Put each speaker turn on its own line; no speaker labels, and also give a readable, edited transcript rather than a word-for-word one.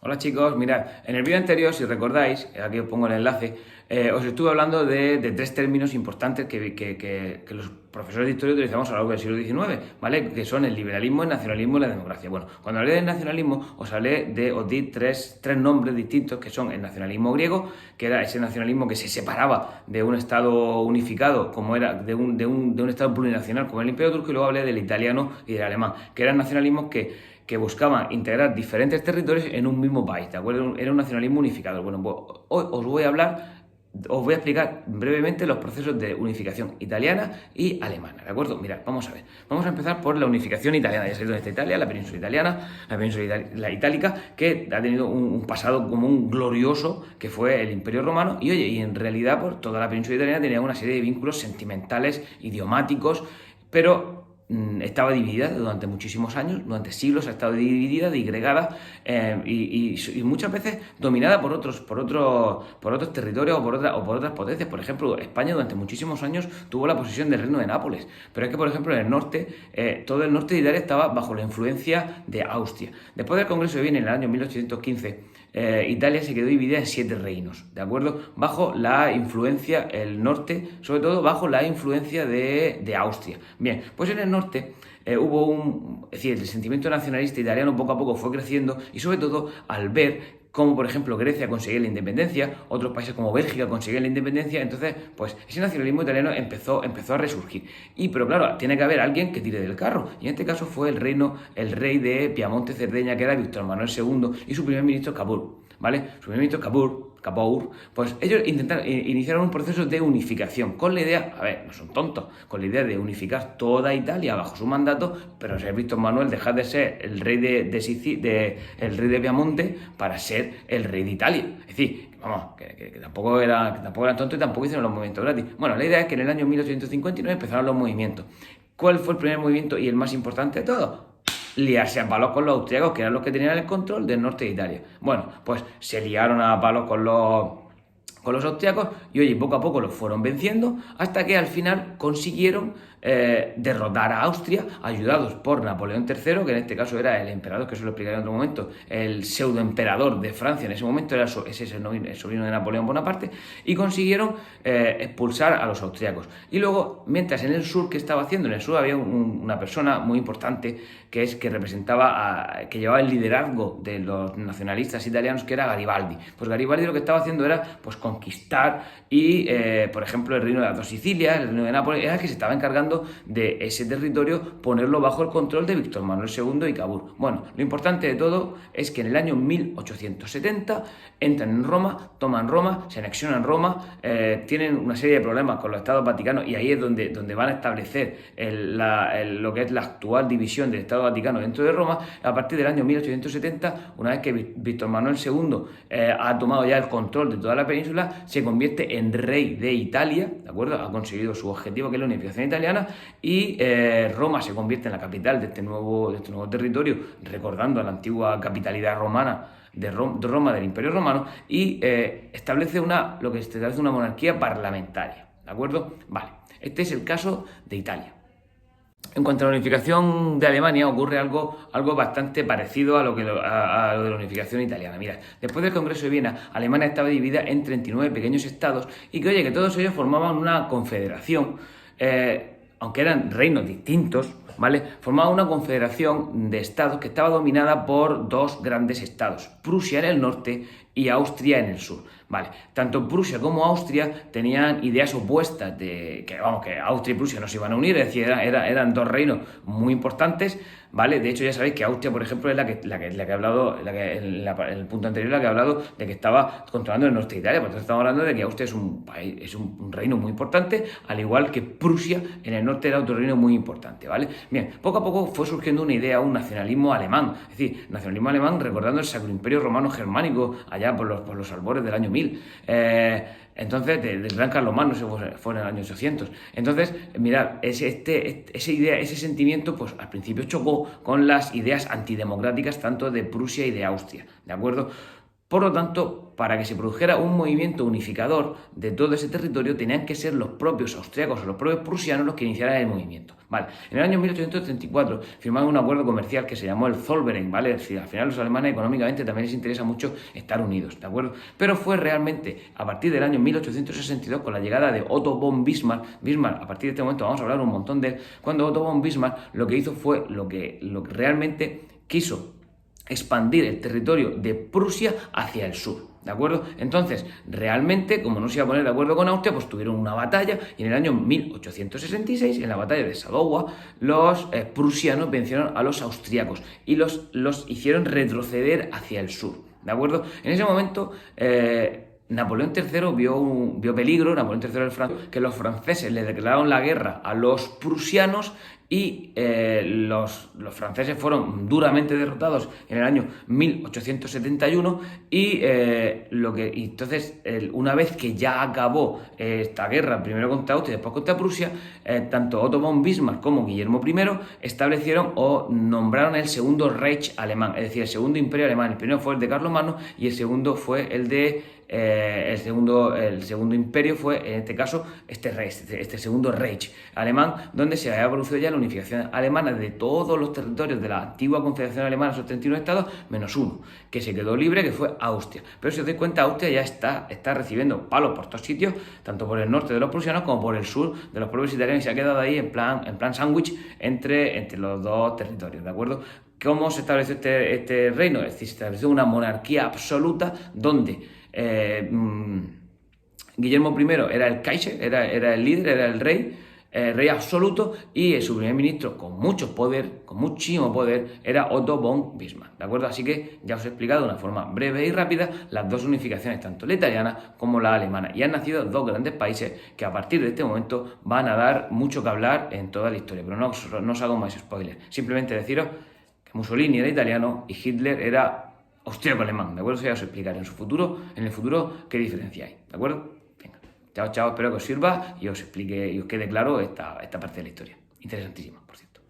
Hola chicos, mirad, en el vídeo anterior, si recordáis, aquí os pongo el enlace, os estuve hablando de tres términos importantes que los profesores de historia utilizamos a lo largo del siglo XIX, ¿vale? Que son el liberalismo, el nacionalismo y la democracia. Bueno, cuando hablé del nacionalismo, os di tres nombres distintos, que son el nacionalismo griego, que era ese nacionalismo que se separaba de un Estado unificado, como era de un Estado plurinacional, como el Imperio Turco, y luego hablé del italiano y del alemán, que eran nacionalismos que buscaban integrar diferentes territorios en un mismo país, ¿de acuerdo? Era un nacionalismo unificado. Bueno, pues hoy os voy a explicar brevemente los procesos de unificación italiana y alemana, ¿de acuerdo? Mirad, vamos a ver. Vamos a empezar por la unificación italiana. Ya sabéis dónde está Italia, la península italiana, la península itálica, que ha tenido un pasado común glorioso, que fue el Imperio Romano, y oye, y en realidad por toda la península italiana tenía una serie de vínculos sentimentales, idiomáticos, pero estaba dividida durante muchísimos años, durante siglos ha estado dividida, disgregada y muchas veces dominada por otros territorios o por otras potencias. Por ejemplo, España durante muchísimos años tuvo la posesión del Reino de Nápoles, pero es que, por ejemplo, en el norte, todo el norte de Italia estaba bajo la influencia de Austria. Después del Congreso de Viena en el año 1815, Italia se quedó dividida en 7 reinos, ¿de acuerdo? Bajo la influencia, el norte, sobre todo bajo la influencia de Austria. Bien, pues en el norte es decir, el sentimiento nacionalista italiano poco a poco fue creciendo y sobre todo al ver cómo, por ejemplo, Grecia conseguía la independencia, otros países como Bélgica conseguían la independencia, entonces, pues, ese nacionalismo italiano empezó a resurgir. Pero claro, tiene que haber alguien que tire del carro, y en este caso fue el rey de Piamonte Cerdeña, que era Víctor Manuel II, y su primer ministro Cavour, ¿vale? Su primer ministro Cavour, pues ellos iniciaron un proceso de unificación, con la idea, a ver, no son tontos, con la idea de unificar toda Italia bajo su mandato, pero ser Víctor Manuel dejar de ser el rey el rey de Piamonte para ser el rey de Italia. Es decir, vamos, que tampoco eran tontos y tampoco hicieron los movimientos gratis. Bueno, la idea es que en el año 1859 empezaron los movimientos. ¿Cuál fue el primer movimiento y el más importante de todos? Liarse a palos con los austriacos, que eran los que tenían el control del norte de Italia. Bueno, pues se liaron a palos con los austriacos y oye, poco a poco los fueron venciendo hasta que al final consiguieron derrotar a Austria, ayudados por Napoleón III, que en este caso era el emperador, que eso lo explicaré en otro momento, el pseudoemperador de Francia en ese momento, era el sobrino de Napoleón Bonaparte, y consiguieron expulsar a los austriacos. Y luego, mientras en el sur, ¿qué estaba haciendo? En el sur había una persona muy importante que que llevaba el liderazgo de los nacionalistas italianos, que era Garibaldi. Pues Garibaldi lo que estaba haciendo era pues conquistar y, por ejemplo, el reino de las dos Sicilias, el reino de Nápoles, era el que se estaba encargando de ese territorio, ponerlo bajo el control de Víctor Manuel II y Cavour. Bueno, lo importante de todo es que en el año 1870 entran en Roma, toman Roma, se anexionan Roma, tienen una serie de problemas con los Estados Vaticanos, y ahí es donde van a establecer lo que es la actual división del Estado Vaticano dentro de Roma. A partir del año 1870, una vez que Víctor Manuel II ha tomado ya el control de toda la península, se convierte en rey de Italia, ¿de acuerdo? Ha conseguido su objetivo, que es la unificación italiana, y Roma se convierte en la capital de este nuevo territorio, recordando a la antigua capitalidad romana de Roma, del Imperio Romano, y establece una monarquía parlamentaria, ¿de acuerdo? Vale, este es el caso de Italia. En cuanto a la unificación de Alemania, ocurre algo bastante parecido a lo de la unificación italiana. Mirad, después del Congreso de Viena, Alemania estaba dividida en 39 pequeños estados y que todos ellos formaban una confederación, aunque eran reinos distintos, ¿vale? Formaban una confederación de estados que estaba dominada por dos grandes estados, Prusia en el norte y Austria en el sur. Vale, tanto Prusia como Austria tenían ideas opuestas de que Austria y Prusia no se iban a unir, es decir, eran dos reinos muy importantes, ¿vale? De hecho, ya sabéis que Austria, por ejemplo, es la que ha hablado, en el punto anterior, la que ha hablado de que estaba controlando el norte de Italia. Por tanto, estamos hablando de que Austria es un país, es un reino muy importante, al igual que Prusia en el norte era otro reino muy importante, ¿vale? Bien, poco a poco fue surgiendo una idea, un nacionalismo alemán, es decir, nacionalismo alemán recordando el Sacro Imperio Romano Germánico allá por los albores del año 1000. Entonces, del gran Carlomagno, fue en el año 800. Entonces, mirad, esa idea, ese sentimiento, pues al principio chocó con las ideas antidemocráticas tanto de Prusia y de Austria, ¿de acuerdo? Por lo tanto, para que se produjera un movimiento unificador de todo ese territorio, tenían que ser los propios austriacos o los propios prusianos los que iniciaran el movimiento. Vale. En el año 1834 firmaron un acuerdo comercial que se llamó el Zollverein, ¿vale? Es decir, al final los alemanes económicamente también les interesa mucho estar unidos, ¿de acuerdo? Pero fue realmente a partir del año 1862, con la llegada de Otto von Bismarck, a partir de este momento vamos a hablar un montón de él, cuando Otto von Bismarck lo que hizo fue lo que realmente quiso expandir el territorio de Prusia hacia el sur, ¿de acuerdo? Entonces, realmente, como no se iba a poner de acuerdo con Austria, pues tuvieron una batalla y en el año 1866, en la batalla de Sadowa, los prusianos vencieron a los austriacos y los hicieron retroceder hacia el sur, ¿de acuerdo? En ese momento, Napoleón III vio peligro, Napoleón III el francés, que los franceses le declararon la guerra a los prusianos y los franceses fueron duramente derrotados en el año 1871 y entonces una vez que ya acabó esta guerra, primero contra Austria y después contra Prusia, tanto Otto von Bismarck como Guillermo I establecieron o nombraron el segundo Reich alemán, es decir, el segundo imperio alemán. El primero fue el de Carlomagno y el segundo fue el de el segundo imperio fue, en este caso, este segundo Reich alemán, donde se había producido ya la unificación alemana de todos los territorios de la antigua Confederación Alemana, esos 31 estados, menos uno, que se quedó libre, que fue Austria. Pero si os dais cuenta, Austria ya está recibiendo palos por todos sitios, tanto por el norte de los prusianos como por el sur de los pueblos italianos, y se ha quedado ahí en plan sándwich entre los dos territorios, ¿de acuerdo? ¿Cómo se estableció este reino? Es decir, se estableció una monarquía absoluta donde Guillermo I era el Kaiser, era el líder, era el rey absoluto, y su primer ministro con muchísimo poder, era Otto von Bismarck, ¿de acuerdo? Así que ya os he explicado de una forma breve y rápida las dos unificaciones, tanto la italiana como la alemana, y han nacido dos grandes países que a partir de este momento van a dar mucho que hablar en toda la historia, pero no os hago más spoilers, simplemente deciros que Mussolini era italiano y Hitler era austríaco-alemán, ¿de acuerdo? Eso ya os explicaré en el futuro qué diferencia hay, ¿de acuerdo? Venga, chao, espero que os sirva y os explique y os quede claro esta parte de la historia. Interesantísima, por cierto.